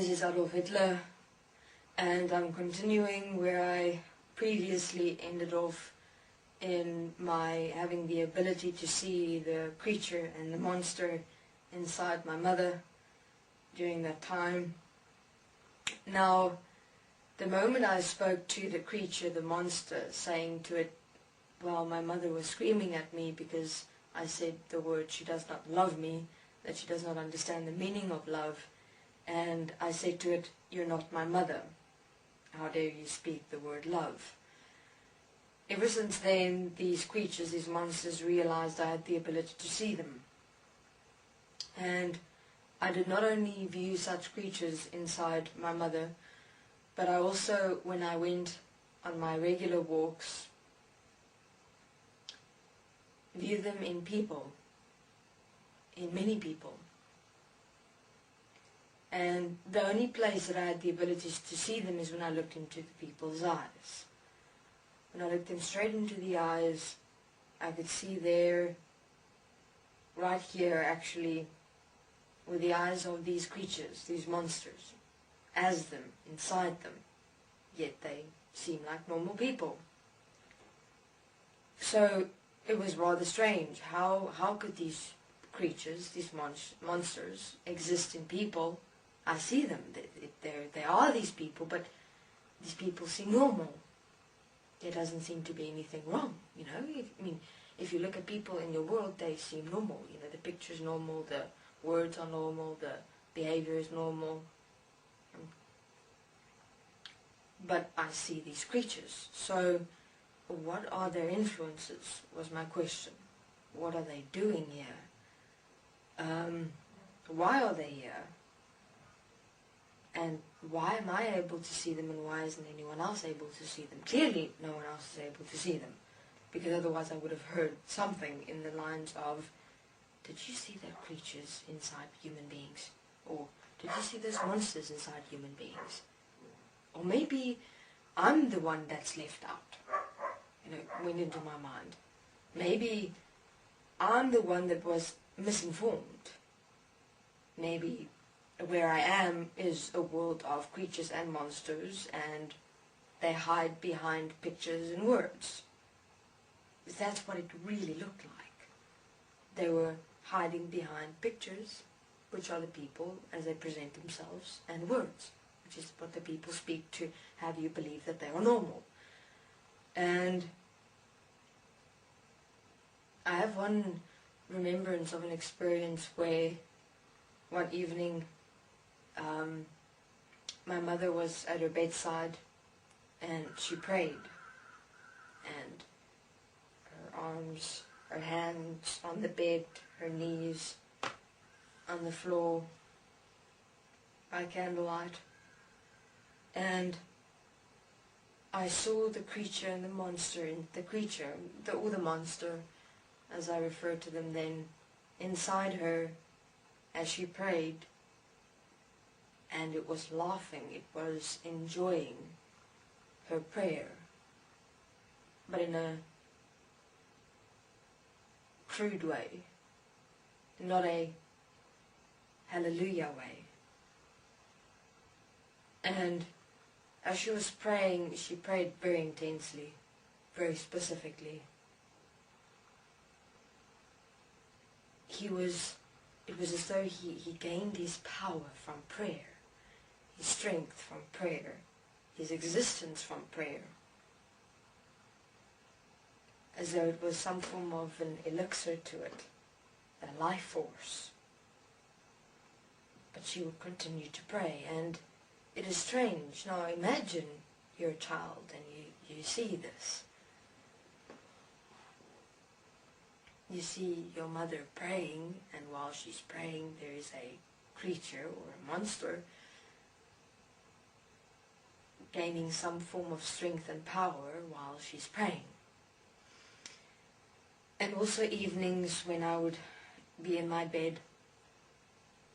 This is Adolf Hitler, and I'm continuing where I previously ended off in my having the ability to see the creature and the monster inside my mother during that time. Now, the moment I spoke to the creature, the monster, saying to it, well, my mother was screaming at me because I said the word she does not love me, that she does not understand the meaning of love, and I said to it, you're not my mother. How dare you speak the word love? Ever since then, these creatures, these monsters, realized I had the ability to see them. And I did not only view such creatures inside my mother, but I also, when I went on my regular walks, view them in people, in many people. And the only place that I had the ability to see them is when I looked into the people's eyes. When I looked them straight into the eyes, I could see there, right here actually, were the eyes of these creatures, these monsters, as them, inside them, yet they seem like normal people. So it was rather strange. How could these creatures, these monsters, exist in people? I see them. They are these people, but these people seem normal. There doesn't seem to be anything wrong, you know. I mean, if you look at people in your world, they seem normal. You know, the picture's normal, the words are normal, the behavior is normal. But I see these creatures. So, what are their influences, was my question. What are they doing here? Why are they here? And why am I able to see them, and why isn't anyone else able to see them? Clearly, no one else is able to see them, because otherwise I would have heard something in the lines of, did you see those creatures inside human beings? Or, did you see those monsters inside human beings? Or maybe I'm the one that's left out, you know, went into my mind. Maybe I'm the one that was misinformed. Maybe where I am is a world of creatures and monsters, and they hide behind pictures and words. That's what it really looked like. They were hiding behind pictures, which are the people as they present themselves, and words, which is what the people speak to have you believe that they are normal. And I have one remembrance of an experience where one evening my mother was at her bedside and she prayed, and her arms, her hands on the bed, her knees on the floor by candlelight, and I saw the creature and the monster, and the creature, or the monster, as I refer to them then, inside her as she prayed, and it was laughing, it was enjoying her prayer, but in a crude way, not a hallelujah way. And as she was praying, she prayed very intensely, very specifically. It was as though he gained his power from prayer, his strength from prayer, his existence from prayer, as though it was some form of an elixir to it, a life force. But she would continue to pray, and it is strange. Now imagine you're a child and you see this. You see your mother praying, and while she's praying there is a creature or a monster gaining some form of strength and power while she's praying. And also evenings when I would be in my bed,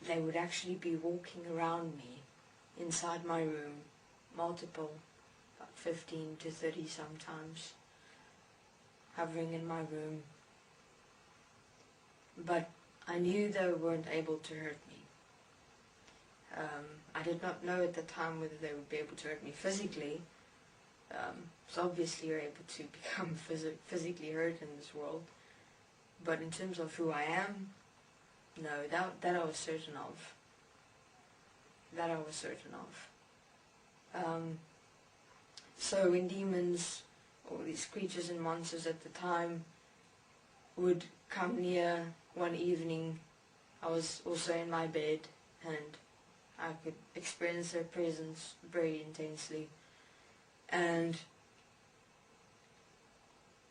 they would actually be walking around me inside my room, multiple, about 15 to 30 sometimes, hovering in my room. But I knew they weren't able to hurt me. I did not know at the time whether they would be able to hurt me physically. So obviously you're able to become physically hurt in this world. But in terms of who I am, no, that I was certain of. That I was certain of. So when demons, or these creatures and monsters at the time, would come near one evening, I was also in my bed, and I could experience their presence very intensely. And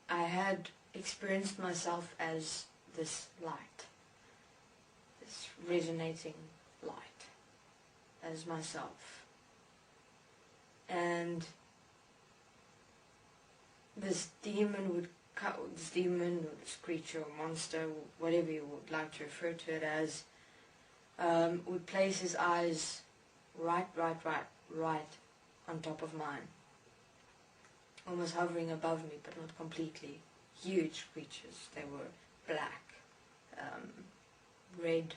I had experienced myself as this light, this resonating light, as myself. And this demon or this creature or monster, whatever you would like to refer to it as, would place his eyes right on top of mine, almost hovering above me, but not completely. Huge creatures. They were black, red.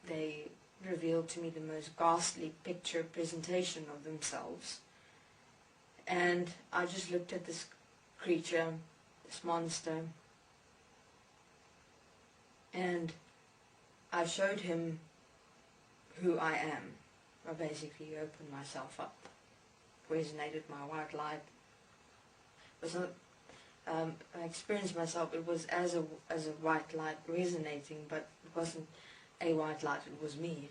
They revealed to me the most ghastly picture presentation of themselves. And I just looked at this creature, this monster, and I showed him who I am. I basically opened myself up, resonated my white light. It was not, I experienced myself, it was as a white light resonating, but it wasn't a white light, it was me.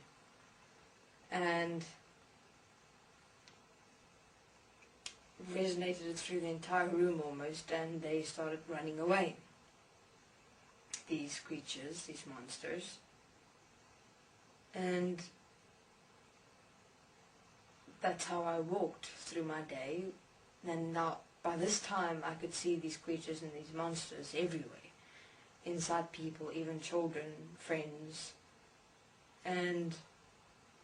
And resonated it through the entire room almost, and they started running away. These creatures, these monsters. And that's how I walked through my day. And now, by this time, I could see these creatures and these monsters everywhere. Inside people, even children, friends. And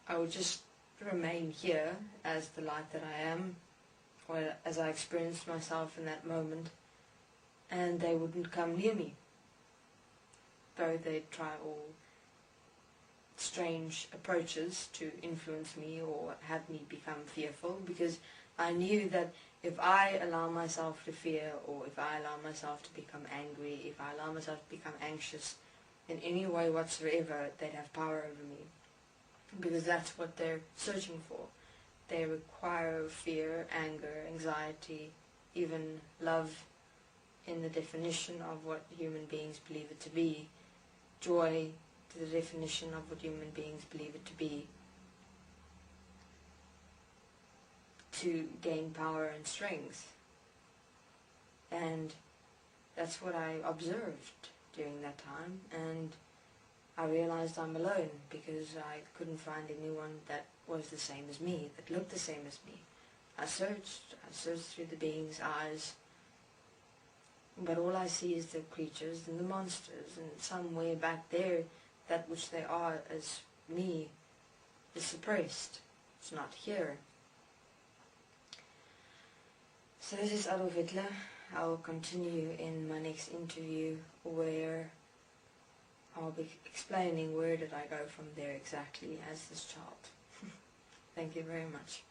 I would just remain here as the light that I am, or as I experienced myself in that moment, and they wouldn't come near me, though they'd try all strange approaches to influence me or have me become fearful, because I knew that if I allow myself to fear, or if I allow myself to become angry, if I allow myself to become anxious in any way whatsoever, they'd have power over me, because that's what they're searching for. They require fear, anger, anxiety, even love in the definition of what human beings believe it to be, joy to the definition of what human beings believe it to be, to gain power and strength. And that's what I observed during that time, and I realized I'm alone, because I couldn't find anyone that was the same as me, that looked the same as me. I searched through the being's eyes, but all I see is the creatures and the monsters, and somewhere back there, that which they are as me is suppressed. It's not here. So this is Adolf Hitler. I will continue in my next interview, where I'll be explaining where did I go from there exactly as this child. Thank you very much.